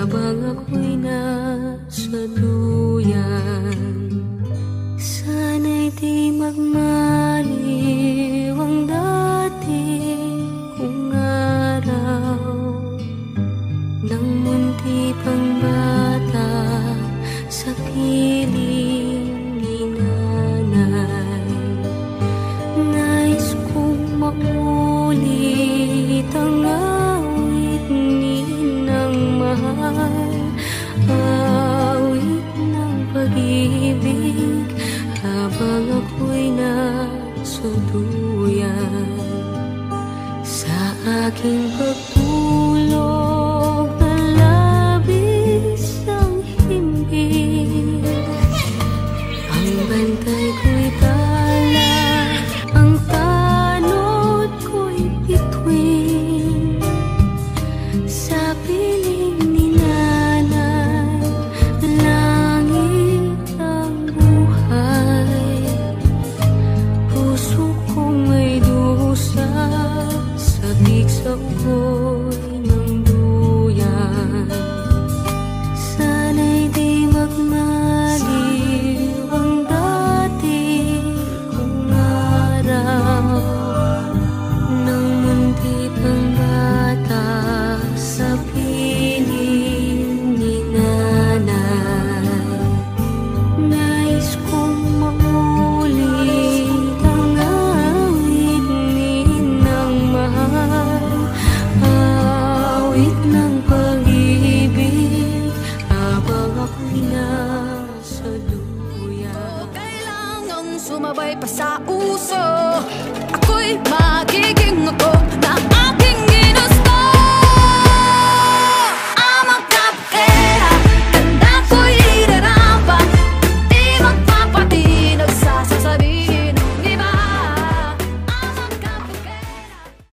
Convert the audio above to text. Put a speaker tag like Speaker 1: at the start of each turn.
Speaker 1: habang ako'y nasa duyan. Sana'y di magmaliw ang dati kong araw, nang munti pang bata sa piling ni nanay. Nais kong maulit ang awit ni ng mahal, awit ng pag-ibig, habang ako'y nasa duyan. Sa aking pagtulog na labis ang himbing, ang bantay ko'y tala, ang tanod ko'y bituin. Sa piling ni nanay, langit ang buhay. Puso kong may dusa, sabik sa ugoy ng duyan. Sana'y di magmaliw ang dati kong araw, nang munti pang bata sa piling ni nanay. Nais kong maulit ang awit ni ng mahal, awit ng pag-ibig, habang ako'y nasa duyan.
Speaker 2: Kailangang sumabay pa sa uso, ako'y